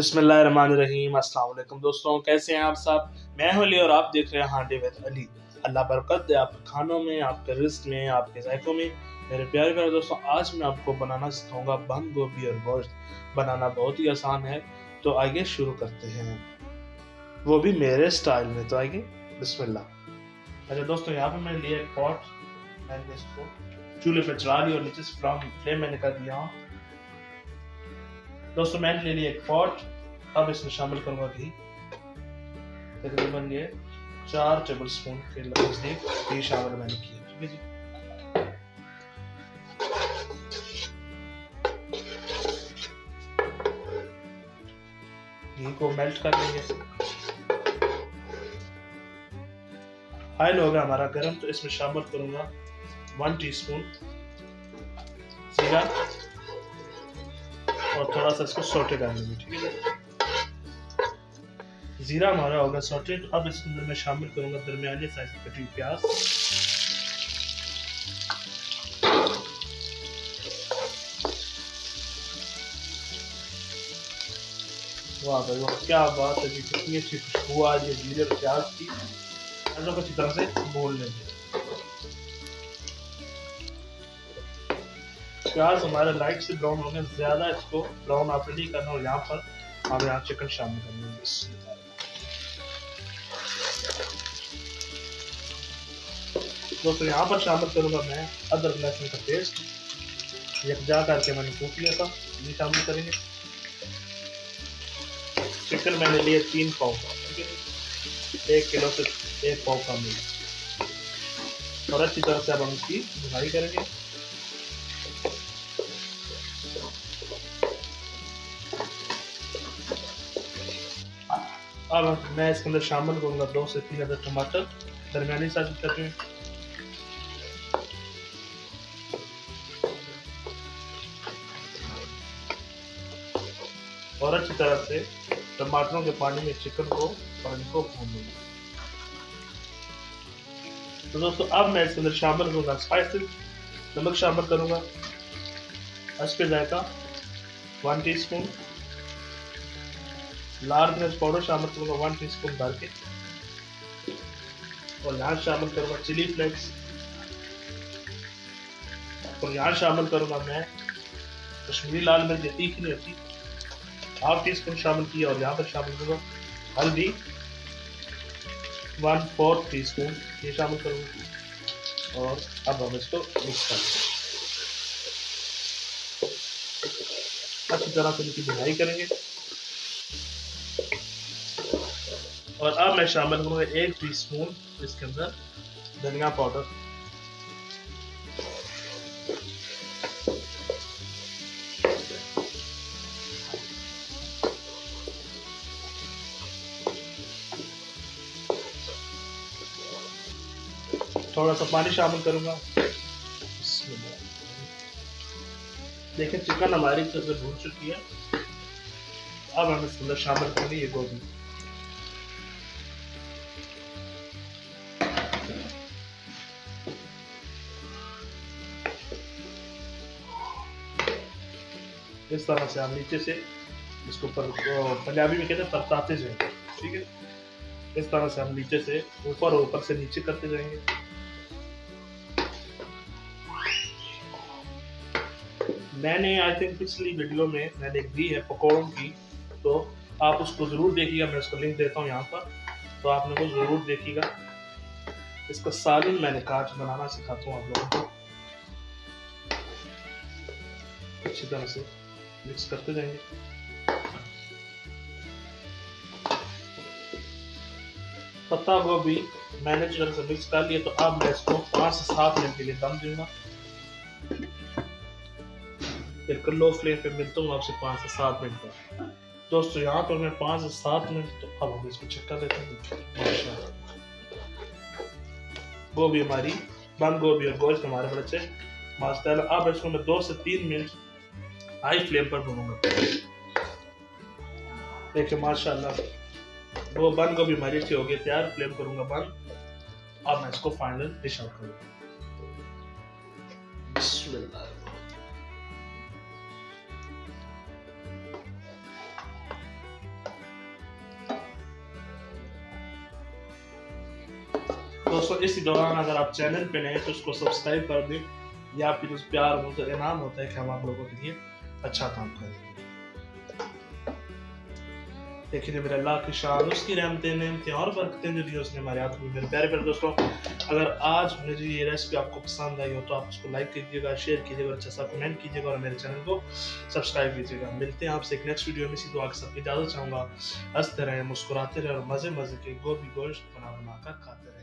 बिस्मिल्लाहिर्रहमानिर्रहीम। अस्सलाम वालेकुम दोस्तों, कैसे हैं आप सब। मैं हूं अली और आप देख रहे हैं हांडी विद अली। अल्लाह बरकत दे आपके खानों में, आपके रिज़्क में, आपके ज़ायक़ों में। मेरे प्यारे प्यारे दोस्तों, आज मैं आपको बनाना सिखाऊंगा बंद गोभी और गोश्त। बनाना बहुत ही आसान है, तो आइए शुरू करते हैं, वो भी मेरे स्टाइल में। तो आइए बिस्मिल्लाह। अच्छा दोस्तों, यहाँ पर मैंने लिया एक पॉट। मैंने इसको चूल्हे पर चढ़ा लिया और नीचे से फ्लेम मैंने कर दिया। दोस्तों मैंने ले लिया एक पॉट। अब इसमें शामिल करूंगा घी। तकरीबन ये 4 टेबल स्पून के नजदीक घी शामिल मैंने किया। ठीक है जी। घी को मेल्ट कर लेंगे। ऑयल हो गया हमारा गर्म, तो इसमें शामिल करूंगा 1 टीस्पून जीरा और थोड़ा सा इसको सौटे कर लेंगे। ठीक है। जीरा हमारा होगा सौटे। तो अब इसके अंदर मैं शामिल करूंगा दरमियाने साइज की कटी प्याज। वाह भाई वाह, क्या बात है जी, कितनी अच्छी खुशबू आ रही है जीरे और प्याज की। इसको अच्छी तरह से भून लेंगे। प्याज हमारे लाइट से ब्राउन होंगे, ज्यादा इसको ब्राउन आपने नहीं करना। और यहाँ पर हम यहाँ चिकन शामिल करेंगे। दोस्तों यहाँ पर शामिल करूंगा मैं अदरक लहसुन का पेस्ट। यकजा करके मैंने कूट लिया था, ये शामिल करेंगे। चिकन मैंने लिए 3 पाव का। 1 किलो से 1 पाव का मिला। और अच्छी तरह से अब हम इसकी भुनाई करेंगे। अब मैं इसके अंदर शामिल करूंगा 2 से 3 अदर टमाटर दरमियानी साइज के कटे। और अच्छी तरह से टमाटरों के पानी में चिकन को और इनको भून लूंगा। तो दोस्तों अब मैं इसके अंदर शामिल करूंगा स्पाइसेस। नमक शामिल करूंगा, हस्बे जायका 1 टीस्पून। लाल मिर्च पाउडर शामिल करूंगा 1 टीस्पून भर के। और यहाँ शामिल करूंगा चिली फ्लेक्स। और यहाँ शामिल करूंगा मैं कश्मीरी लाल मिर्च, तीखी नहीं होती, 1/2 टीस्पून शामिल किया। और यहाँ पर शामिल करूंगा हल्दी 1/4 टीस्पून, ये शामिल करूंगा। और अब हम इसको मिक्स करेंगे, अच्छी तरह से इनकी भुनाई करेंगे। और अब मैं शामिल करूंगा 1 टीस्पून इसके अंदर धनिया पाउडर। थोड़ा सा पानी शामिल करूंगा। देखिए चिकन हमारी तरह से भून चुकी है। अब हम इसके अंदर शामिल करेंगे ये गोभी। इस तरह से हम नीचे से इसको पंजाबी में कहते हैं परताते जाएंगे। ठीक है, इस तरह से हम नीचे से ऊपर और ऊपर से नीचे करते जाएंगे। मैंने आई थिंक पिछली वीडियो में मैंने एक दी है पकौड़ों की, तो आप उसको जरूर देखिएगा। मैं उसको लिंक देता हूँ यहाँ पर, तो आप लोगों को जरूर देखिएगा। इसका सालन मैंने काट बनाना सिखाता हूँ आप लोगों को। अच्छी तरह से मिक्स करते जाएंगे। पत्ता गोभी मैंने अच्छी तरह से मिक्स कर लिया। तो अब मैं इसको 5 से 7 मिनट के लिए दम दूंगा। फिर लो फ्लेम पे मिलता हूँ आपसे 5 से 7 मिनट बाद। दोस्तों यहाँ पर मैं 5 से 7 मिनट, तो अब हम इसको चेक कर लेते हैं। गोभी हमारी, बंद गोभी और गोश्त हमारे बड़े अच्छे माशाल्लाह। अब इसको मैं 2 से 3 मिनट हाई फ्लेम पर भूनूंगा। देखिए माशाल्लाह वो बंद गोभी हमारी अच्छी हो गई तैयार। फ्लेम करूंगा बंद। अब मैं इसको फाइनल डिश आउट करूंगा। दोस्तों इसी दौरान अगर आप चैनल पे नए तो उसको सब्सक्राइब कर दें, या फिर उस प्यार वो इनाम होता है कि हम आप लोगों के लिए अच्छा काम करें। लेकिन मेरे अल्लाह की शान, उसकी रहमतें नेमतें और बरकतें जो दी उसने हमारे हाथ में। मेरे प्यारे प्यारे दोस्तों, अगर आज मेरी ये रेसिपी आपको पसंद आई हो तो आप उसको लाइक कीजिएगा, शेयर कीजिएगा, अच्छा सा कमेंट कीजिएगा और मेरे चैनल को सब्सक्राइब कीजिएगा। मिलते हैं आपसे एक नेक्स्ट वीडियो में। इसी दुआ के साथ इजाज़त चाहूँगा। हंसते रहें, मुस्कुराते रहें और मज़े मज़े के गोभी गोश्त बना कर खाते रहें।